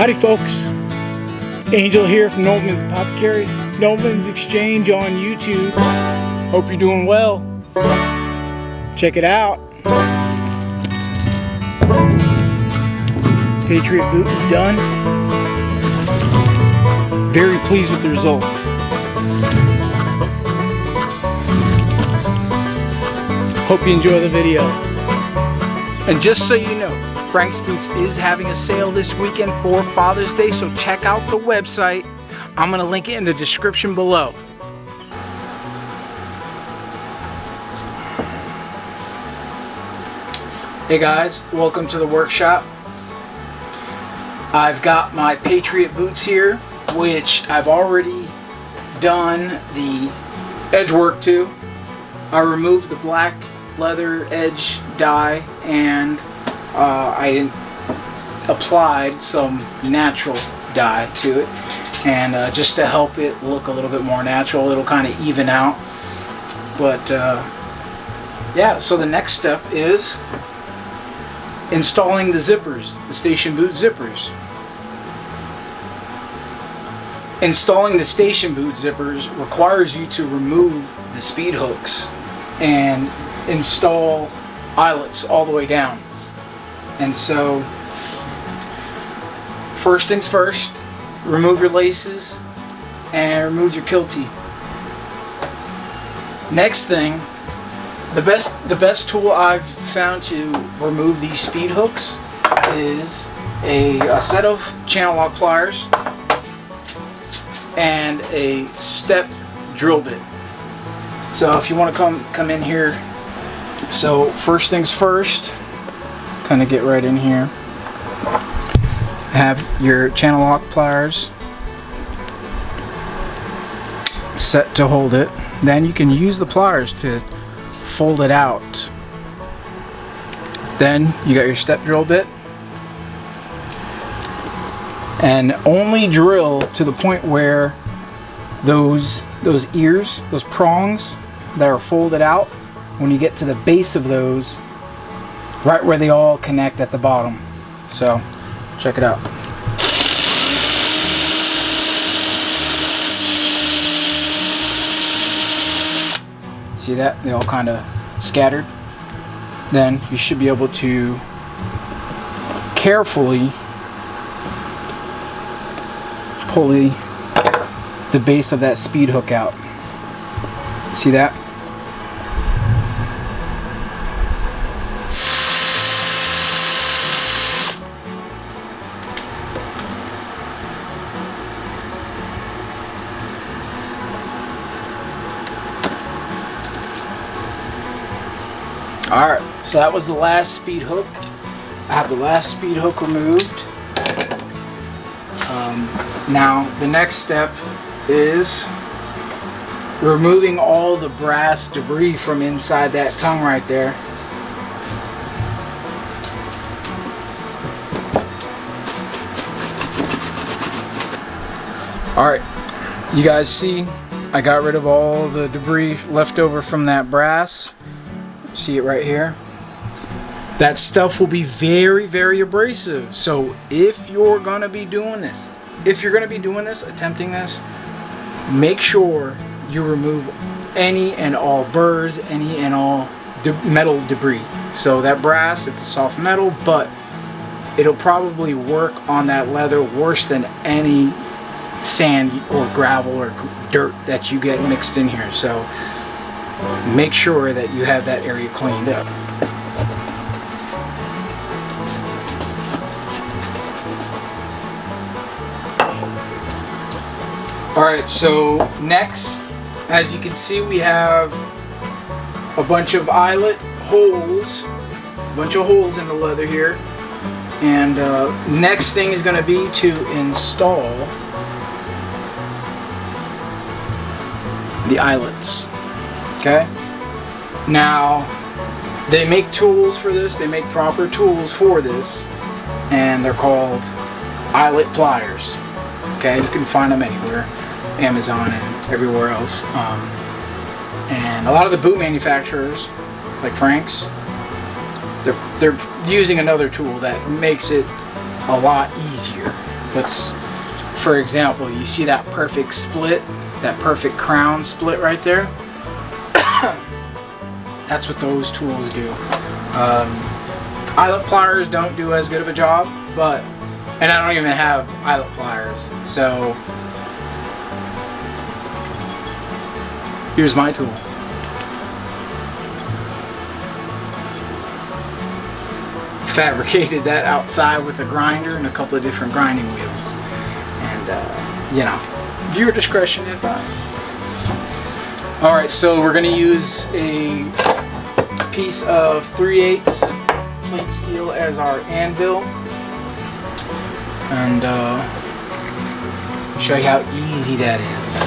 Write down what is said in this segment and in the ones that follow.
Howdy folks, Angel here from Nobleized Apothecary, Nobleized Exchange on YouTube. Hope you're doing well. Check it out. Patriot boot is done. Very pleased with the results. Hope you enjoy the video. And just so you know, Frank's Boots is having a sale this weekend for Father's Day, so check out the website. I'm going to link it in the description below. Hey guys, welcome to the workshop. I've got my Patriot boots here, which I've already done the edge work to. I removed the black leather edge dye and I applied some natural dye to it, and just to help it look a little bit more natural, it'll kind of even out. But yeah, so the next step is installing the zippers, the station boot zippers. Installing the station boot zippers requires you to remove the speed hooks and install eyelets all the way down. And so, first things first, remove your laces and remove your kiltie. Next thing, the best tool I've found to remove these speed hooks is a set of channel lock pliers and a step drill bit. So if you want to come in here, so first things first, kind of get right in here. Have your channel lock pliers set to hold it. Then you can use the pliers to fold it out. Then you got your step drill bit, and only drill to the point where those ears, those prongs that are folded out, when you get to the base of those, right where they all connect at the bottom. So check it out. See that? They all kind of scattered. Then you should be able to carefully pull the base of that speed hook out. See that? Alright, so that was the last speed hook. I have the last speed hook removed. Now the next step is removing all the brass debris from inside that tongue right there. Alright, you guys see I got rid of all the debris left over from that brass. See it right here? That stuff will be very, very abrasive. So if you're gonna be doing this, attempting this, make sure you remove any and all burrs, any and all metal debris. So that brass, it's a soft metal, but it'll probably work on that leather worse than any sand or gravel or dirt that you get mixed in here. So make sure that you have that area cleaned up. Alright, so next, as you can see, we have a bunch of eyelet holes, in the leather here. And next thing is going to be to install the eyelets. Okay? Now, they make tools for this, they make proper tools for this, and they're called eyelet pliers. Okay, you can find them anywhere, Amazon and everywhere else. And a lot of the boot manufacturers, like Frank's, they're using another tool that makes it a lot easier. That's, for example, you see that perfect split, that perfect crown split right there? That's what those tools do. Eyelet pliers don't do as good of a job, but, and I don't even have eyelet pliers, so here's my tool. Fabricated that outside with a grinder and a couple of different grinding wheels, and you know, viewer discretion advised. All right, so we're going to use a piece of 3/8 plate steel as our anvil, and show you how easy that is.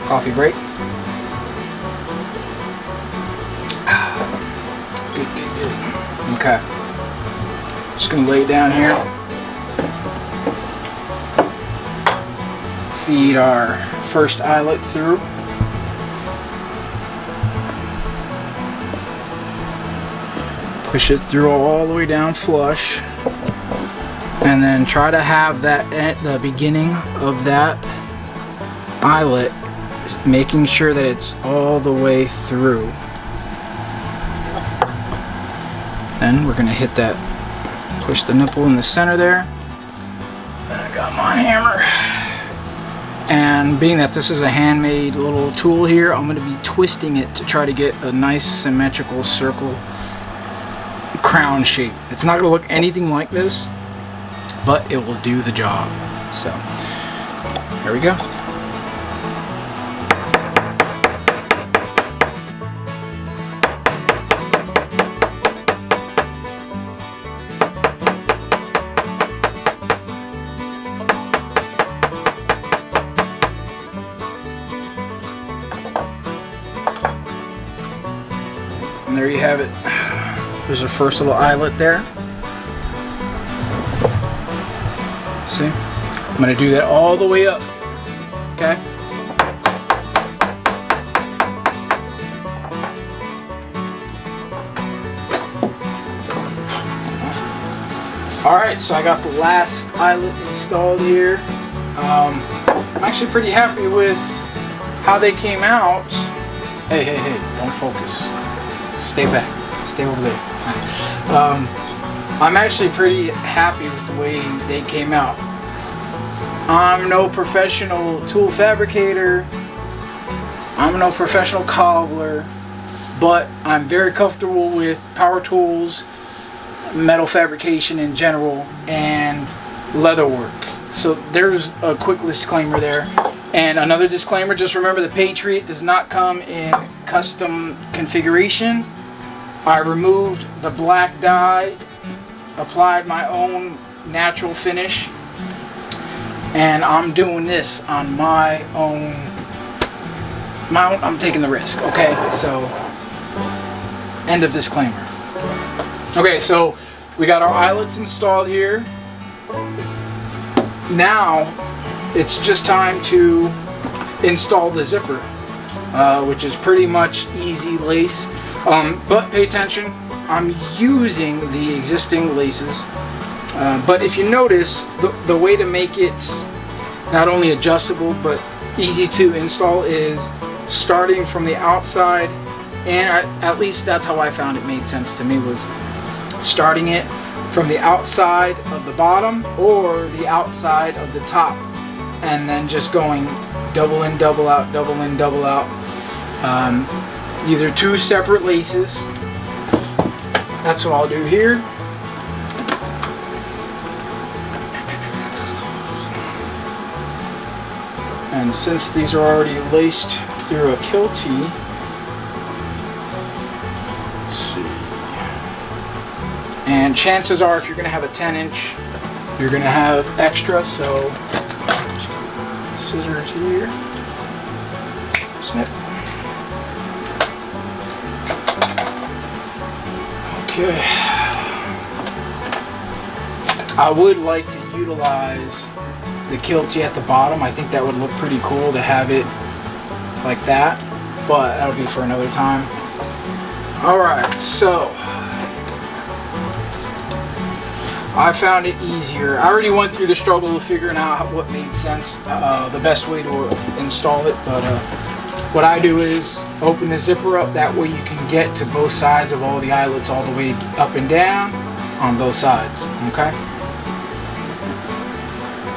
Coffee break. Good, good, good. Okay. Just gonna lay it down here. Feed our first eyelet through. Push it through all the way down flush. And then try to have that at the beginning of that eyelet, making sure that it's all the way through. Then we're going to hit that, push the nipple in the center there. And I got my hammer. And being that this is a handmade little tool here, I'm going to be twisting it to try to get a nice symmetrical circle crown shape. It's not going to look anything like this, but it will do the job. So, here we go. And there you have it. There's our first little eyelet there. See? I'm going to do that all the way up. Okay? Alright, so I got the last eyelet installed here. I'm actually pretty happy with how they came out. Hey, hey, hey, don't focus. Stay back. Stay over there. I'm actually pretty happy with the way they came out. I'm no professional tool fabricator. I'm no professional cobbler, but I'm very comfortable with power tools, metal fabrication in general, and leather work. So there's a quick disclaimer there. And another disclaimer, just remember the Patriot does not come in custom configuration. I removed the black dye, applied my own natural finish, and I'm doing this on my own, I'm taking the risk, okay? So, end of disclaimer. Okay, so we got our eyelets installed here. Now, it's just time to install the zipper, which is pretty much easy lace. But pay attention, I'm using the existing laces. But if you notice, the way to make it not only adjustable but easy to install is starting from the outside, and at least that's how I found it made sense to me, was starting it from the outside of the bottom or the outside of the top, and then just going double in, double out, double in, double out. These are two separate laces. That's what I'll do here. And since these are already laced through a kiltie, let's see. And chances are, if you're going to have a 10-inch, you're going to have extra. So, scissors here. Snip. Okay. I would like to utilize the kiltie at the bottom. I think that would look pretty cool to have it like that, but that'll be for another time. Alright, so I found it easier. I already went through the struggle of figuring out what made sense, the best way to install it. But what I do is open the zipper up. That way you can get to both sides of all the eyelets all the way up and down on both sides. Okay.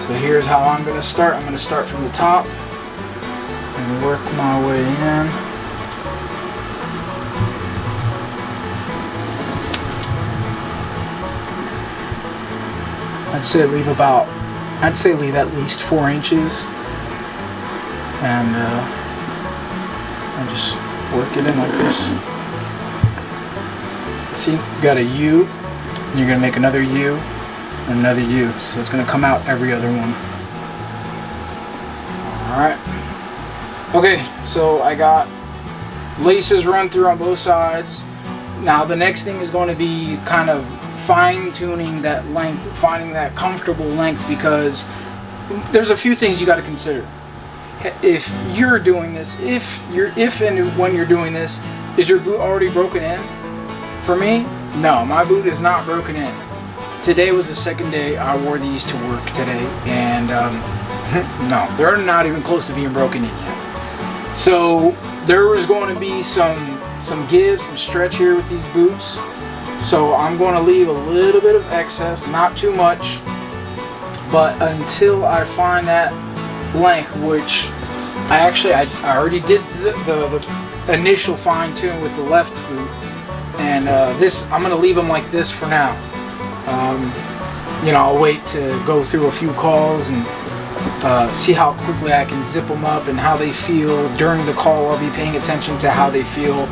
So here's how I'm going to start. I'm going to start from the top and work my way in. I'd say leave at least 4 inches, and I just work it in like this. See, you got a U, and you're gonna make another U, and another U, so it's gonna come out every other one. All right. Okay, so I got laces run through on both sides. Now the next thing is going to be kind of fine-tuning that length, finding that comfortable length, because there's a few things you got to consider. If you're doing this, if and when you're doing this, is your boot already broken in? For me, no, my boot is not broken in. Today was the second day I wore these to work today, and no, they're not even close to being broken in yet. So there was going to be some give, some stretch here with these boots. So I'm going to leave a little bit of excess, not too much, but until I find that length, which I already did the initial fine tune with the left boot, and this I'm going to leave them like this for now. You know, I'll wait to go through a few calls and see how quickly I can zip them up and how they feel during the call. I'll be paying attention to how they feel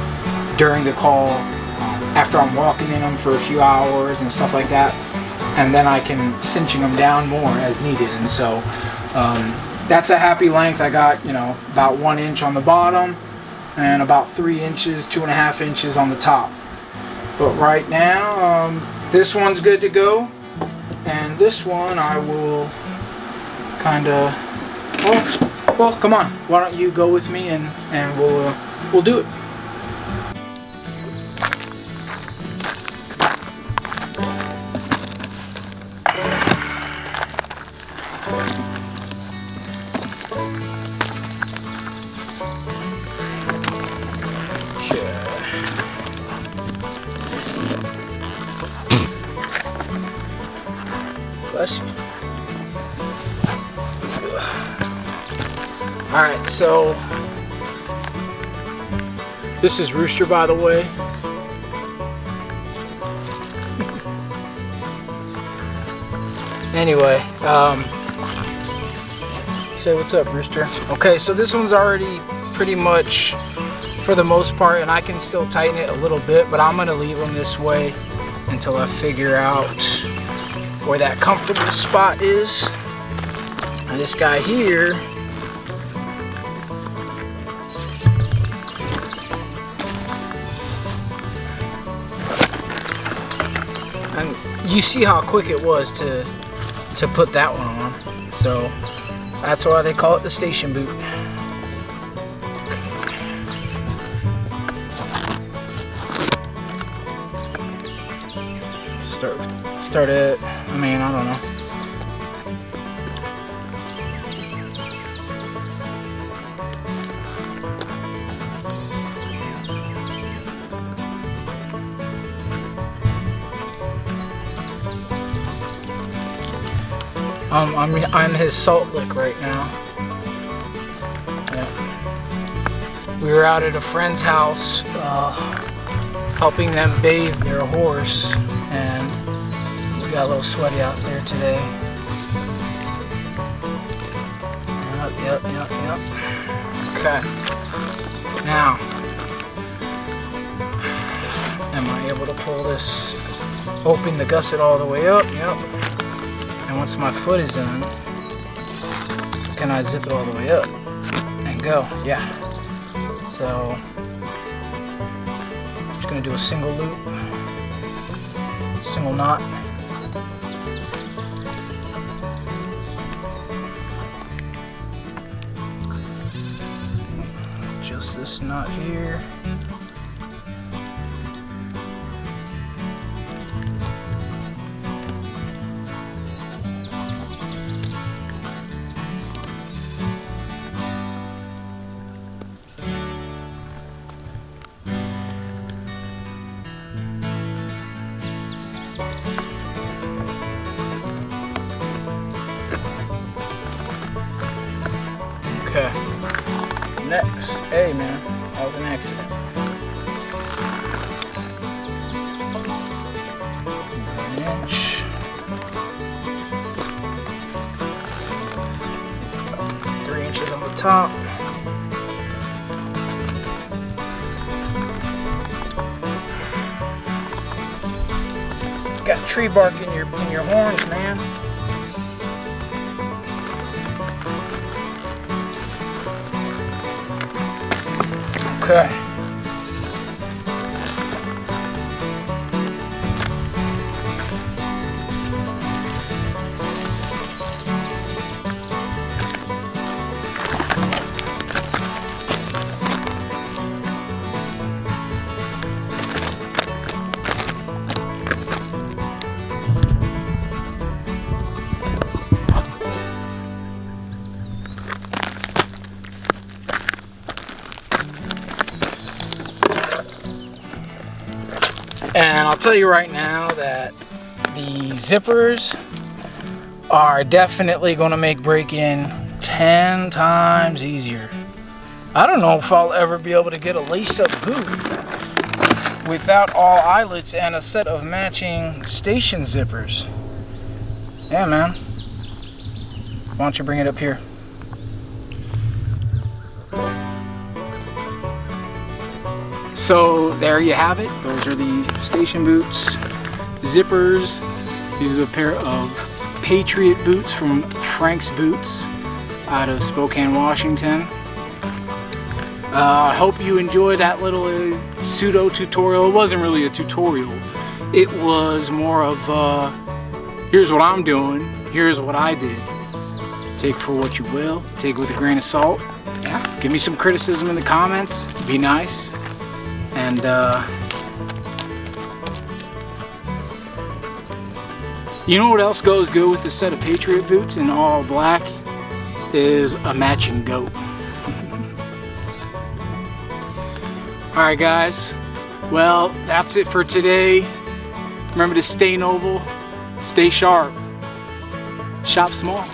during the call. After I'm walking in them for a few hours and stuff like that, and then I can cinching them down more as needed. And so that's a happy length. I got, you know, about 1 inch on the bottom and about 3 inches, 2.5 inches on the top. But right now, this one's good to go, and this one I will kind of, well, come on, why don't you go with me and we'll do it. Bless you. Alright, so this is Rooster, by the way. Anyway, say what's up, Rooster. Okay, so this one's already pretty much, for the most part, and I can still tighten it a little bit, but I'm going to leave them this way until I figure out where that comfortable spot is. And this guy here, and you see how quick it was to put that one on, so that's why they call it the station boot. Start it, I mean, I don't know. I'm his salt lick right now. Yeah. We were out at a friend's house helping them bathe their horse, and we got a little sweaty out there today. Yep. Okay. Now, am I able to pull this, open the gusset all the way up? Yep. And once my foot is in, can I zip it all the way up and go? Yeah. So I'm just gonna do a single loop, single knot. Just this knot here. Okay. Next. Hey man, that was an accident. 1 inch. About 3 inches on the top. Got tree bark in your horns, man. Okay. And I'll tell you right now that the zippers are definitely going to make break-in 10 times easier. I don't know if I'll ever be able to get a lace-up boot without all eyelets and a set of matching station zippers. Yeah, man. Why don't you bring it up here? So there you have it. Those are the station boots, zippers. These are a pair of Patriot boots from Frank's Boots out of Spokane, Washington. I hope you enjoyed that little pseudo tutorial. It wasn't really a tutorial. It was more of here's what I'm doing, here's what I did. Take for what you will, take it with a grain of salt. Yeah, give me some criticism in the comments, be nice. And you know what else goes good with the set of Patriot boots in all black is a matching goat. Alright guys, well that's it for today. Remember to stay noble, stay sharp, shop small.